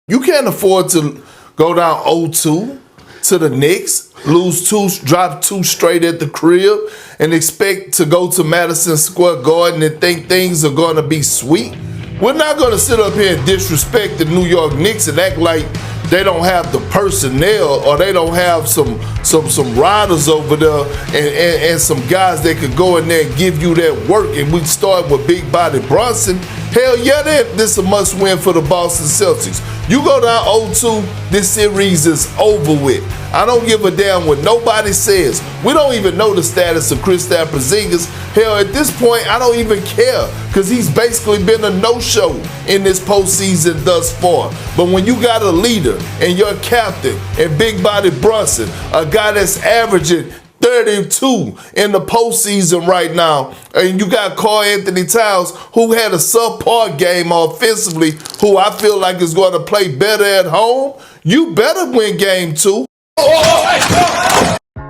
You can't afford to go down 0-2 to the Knicks, lose two, drop two straight at the crib, and expect to go to Madison Square Garden and think things are going to be sweet. We're not going to sit up here and disrespect the New York Knicks and act like they don't have the personnel or they don't have some riders over there and some guys that could go in there and give you that work. And we start with big body Brunson. Hell yeah, this is a must win for the Boston Celtics. You go down 0-2, this series is over with. I don't give a damn what nobody says. We don't even know the status of Kristaps Porzingis. Hell, at this point, I don't even care because he's basically been a no-show in this postseason thus far. But when you got a leader and your captain and big body Brunson, a guy that's averaging 32 in the postseason right now, and you got Karl-Anthony Towns, who had a subpar game offensively, who I feel like is going to play better at home, you better win game 2.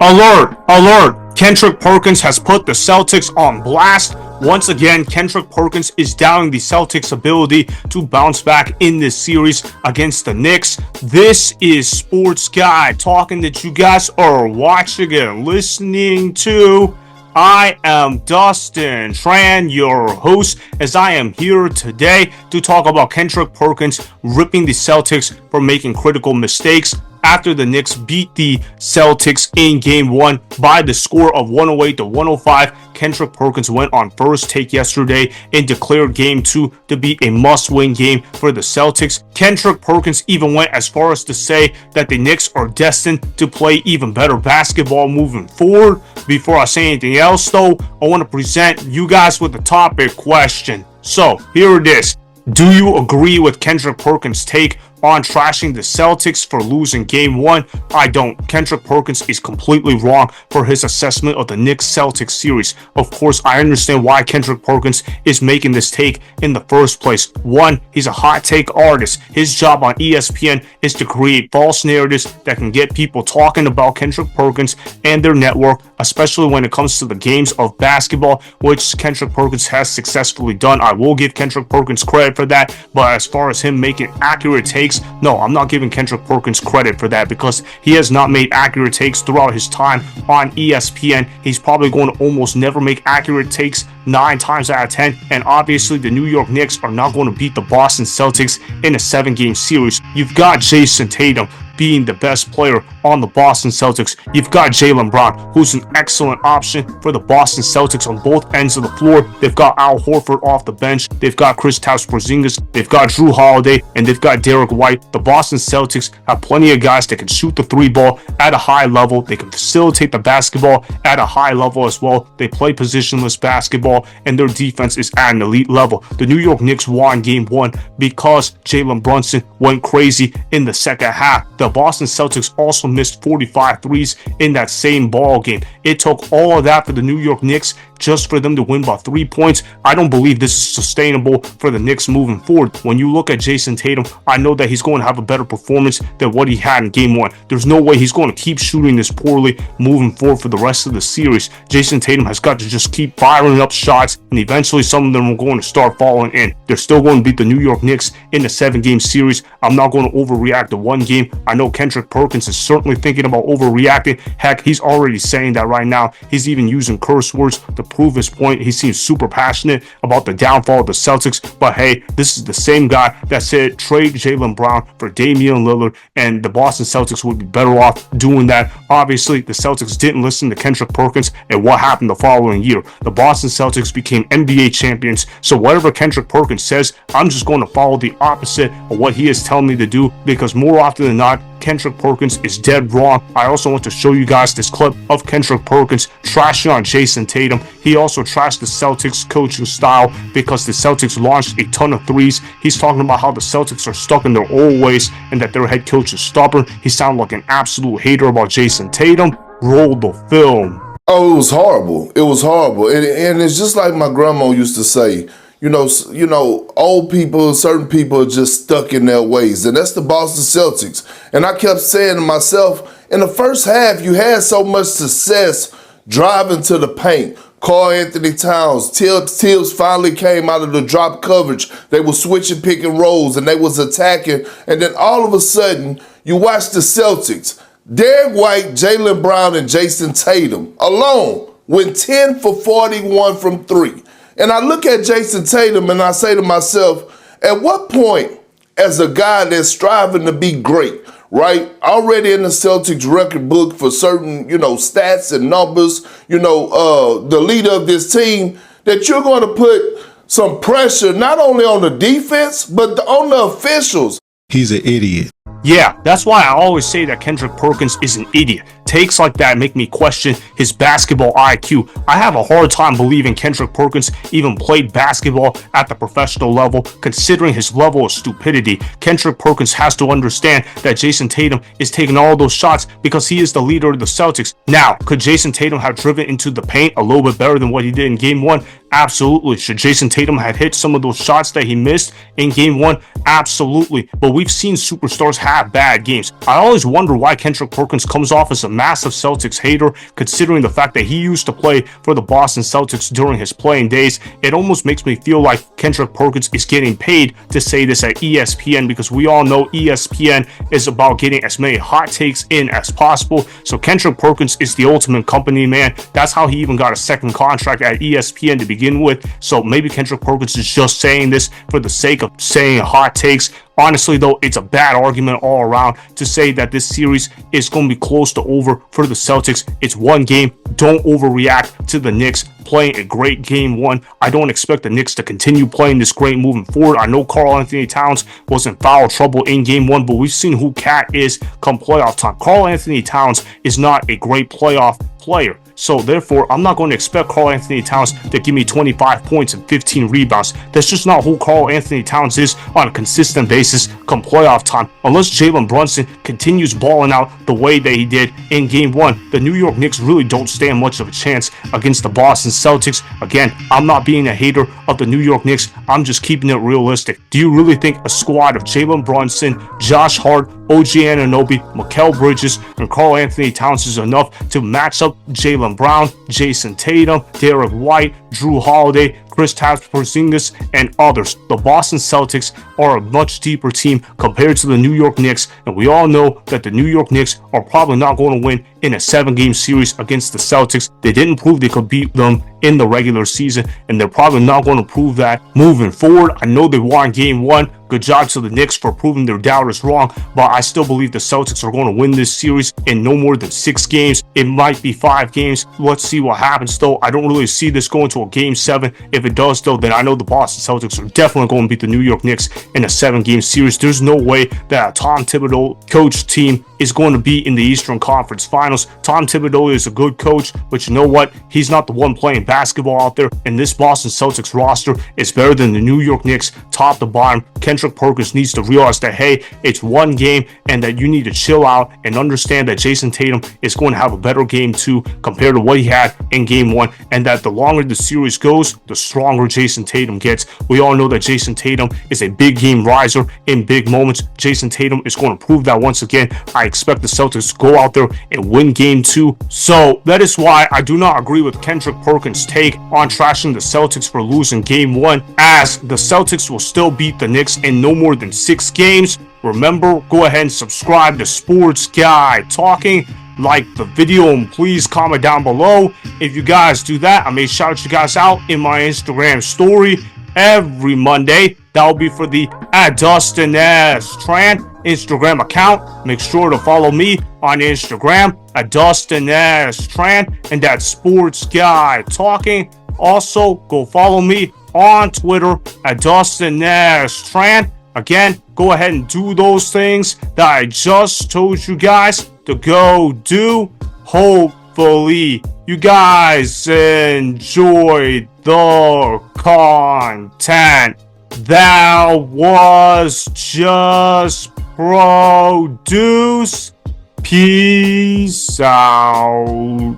Alert! Alert! Kendrick Perkins has put the Celtics on blast. Once again, Kendrick Perkins is doubting the Celtics' ability to bounce back in this series against the Knicks. This is Sports Guy talking that you guys are watching and listening to. I am Dustin Tran, your host, as I am here today to talk about Kendrick Perkins ripping the Celtics for making critical mistakes after the Knicks beat the Celtics in Game 1 by the score of 108-105. Kendrick Perkins went on first take yesterday and declared Game 2 to be a must-win game for the Celtics. Kendrick Perkins even went as far as to say that the Knicks are destined to play even better basketball moving forward. Before I say anything else, though, I want to present you guys with the topic question. So, here it is. Do you agree with Kendrick Perkins' take on trashing the Celtics for losing Game 1? I don't. Kendrick Perkins is completely wrong for his assessment of the Knicks-Celtics series. Of course, I understand why Kendrick Perkins is making this take in the first place. One, he's a hot take artist. His job on ESPN is to create false narratives that can get people talking about Kendrick Perkins and their network, especially when it comes to the games of basketball, which Kendrick Perkins has successfully done. I will give Kendrick Perkins credit for that, but as far as him making accurate takes, no, I'm not giving Kendrick Perkins credit for that because he has not made accurate takes throughout his time on ESPN. He's probably going to almost never make accurate takes 9 times out of 10, and obviously the New York Knicks are not going to beat the Boston Celtics in a 7-game series. You've got Jayson Tatum being the best player on the Boston Celtics. You've got Jalen Brown, who's an excellent option for the Boston Celtics on both ends of the floor. They've got Al Horford off the bench. They've got Kristaps Porzingis. They've got Jrue Holiday, and they've got Derrick White. The Boston Celtics have plenty of guys that can shoot the 3 ball at a high level. They can facilitate the basketball at a high level as well. They play positionless basketball, and their defense is at an elite level. The New York Knicks won Game 1 because Jalen Brunson went crazy in the second half. The Boston Celtics also missed 45 threes in that same ball game. It took all of that for the New York Knicks just for them to win by 3 points. I don't believe this is sustainable for the Knicks moving forward. When you look at Jayson Tatum, I know that he's going to have a better performance than what he had in Game 1. There's no way he's going to keep shooting this poorly moving forward for the rest of the series. Jayson Tatum has got to just keep firing up shots, and eventually some of them are going to start falling in. They're still going to beat the New York Knicks in the 7-game series. I'm not going to overreact to one game. I know Kendrick Perkins is certainly thinking about overreacting. Heck, he's already saying that right now. He's even using curse words to prove his point. He seems super passionate about the downfall of the Celtics, but hey, this is the same guy that said trade Jaylen Brown for Damian Lillard, and the Boston Celtics would be better off doing that. Obviously, the Celtics didn't listen to Kendrick Perkins, and what happened the following year? The Boston Celtics became NBA champions, so whatever Kendrick Perkins says, I'm just going to follow the opposite of what he is telling me to do, because more often than not, Kendrick Perkins is dead wrong. I also want to show you guys this clip of Kendrick Perkins trashing on Jayson Tatum. He also trashed the Celtics coaching style because the Celtics launched a ton of threes. He's talking about how the Celtics are stuck in their old ways and that their head coach is stubborn. He sounded like an absolute hater about Jayson Tatum. Roll the film. Oh, it was horrible. It was horrible. And it's just like my grandma used to say, you know, old people, certain people are just stuck in their ways. And that's the Boston Celtics. And I kept saying to myself, in the first half, you had so much success driving to the paint, Karl-Anthony Towns, Tibbs finally came out of the drop coverage. They were switching pick and rolls and they was attacking. And then all of a sudden, you watch the Celtics. Derrick White, Jaylen Brown, and Jayson Tatum alone went 10 for 41 from three. And I look at Jayson Tatum and I say to myself, at what point, as a guy that's striving to be great, right? Already in the Celtics record book for certain, stats and numbers, the leader of this team, that you're going to put some pressure not only on the defense, but on the officials. He's an idiot. Yeah, that's why I always say that Kendrick Perkins is an idiot. Takes like that make me question his basketball IQ. I have a hard time believing Kendrick Perkins even played basketball at the professional level, considering his level of stupidity. Kendrick Perkins has to understand that Jayson Tatum is taking all those shots because he is the leader of the Celtics. Now, could Jayson Tatum have driven into the paint a little bit better than what he did in Game 1? Absolutely. Should Jayson Tatum have hit some of those shots that he missed in Game 1? Absolutely. But we've seen superstars have bad games. I always wonder why Kendrick Perkins comes off as a massive Celtics hater, considering the fact that he used to play for the Boston Celtics during his playing days. It almost makes me feel like Kendrick Perkins is getting paid to say this at ESPN, because we all know ESPN is about getting as many hot takes in as possible. So Kendrick Perkins is the ultimate company man. That's how he even got a second contract at ESPN to begin with. So maybe Kendrick Perkins is just saying this for the sake of saying hot takes. Honestly, though, it's a bad argument all around to say that this series is going to be close to over for the Celtics. It's one game. Don't overreact to the Knicks playing a great Game 1. I don't expect the Knicks to continue playing this great moving forward. I know Karl-Anthony Towns was in foul trouble in Game 1, but we've seen who Cat is come playoff time. Karl-Anthony Towns is not a great playoff player. So therefore, I'm not going to expect Karl-Anthony Towns to give me 25 points and 15 rebounds. That's just not who Karl-Anthony Towns is on a consistent basis come playoff time. Unless Jalen Brunson continues balling out the way that he did in Game 1, the New York Knicks really don't stand much of a chance against the Boston Celtics. Again, I'm not being a hater of the New York Knicks. I'm just keeping it realistic. Do you really think a squad of Jalen Brunson, Josh Hart, OG Anunoby, Mikal Bridges, and Karl-Anthony Towns is enough to match up Jaylen Brown, Jayson Tatum, Derrick White, Jrue Holiday, Kristaps, Porzingis, and others? The Boston Celtics are a much deeper team compared to the New York Knicks, and we all know that the New York Knicks are probably not going to win in a 7-game series against the Celtics. They didn't prove they could beat them in the regular season, and they're probably not going to prove that moving forward. I know they won Game 1. Good job to the Knicks for proving their doubters wrong, but I still believe the Celtics are going to win this series in no more than 6 games. It might be 5 games. Let's see what happens, though. I don't really see this going to a Game 7. If it does, though, then I know the Boston Celtics are definitely going to beat the New York Knicks in a 7-game series. There's no way that a Tom Thibodeau coach team is going to be in the Eastern Conference Finals. Tom Thibodeau is a good coach, but you know what? He's not the one playing basketball out there, and this Boston Celtics roster is better than the New York Knicks top to bottom. Kendrick Perkins needs to realize that, hey, it's one game and that you need to chill out and understand that Jayson Tatum is going to have a better game 2 compared to what he had in Game 1, and that the longer the series goes, the stronger Jayson Tatum gets. We all know that Jayson Tatum is a big game riser in big moments. Jayson Tatum is going to prove that once again. I expect the Celtics to go out there and win Game 2. So that is why I do not agree with Kendrick Perkins' take on trashing the Celtics for losing Game 1, as the Celtics will still beat the Knicks in no more than 6 games. Remember, go ahead and subscribe to Sports Guy Talking. Like the video and please comment down below. If you guys do that, I may shout you guys out in my Instagram story every Monday. That will be for the @DustinSTran Instagram account. Make sure to follow me on Instagram @DustinSTran, and that's Sports Guy Talking. Also, go follow me on Twitter @DustinSTran. Again, go ahead and do those things that I just told you guys to go do. Hopefully, you guys enjoyed the content that was just produced. Peace out.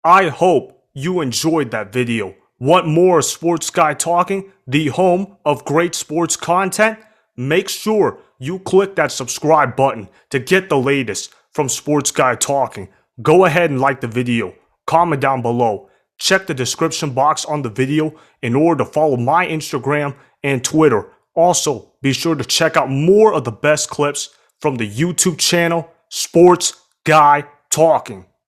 I hope you enjoyed that video. Want more Sports Guy Talking, the home of great sports content? Make sure you click that subscribe button to get the latest from Sports Guy Talking. Go ahead and like the video, comment down below, Check the description box on the video in order to follow my Instagram and Twitter. Also, be sure to check out more of the best clips from the YouTube channel, Sports Guy Talking.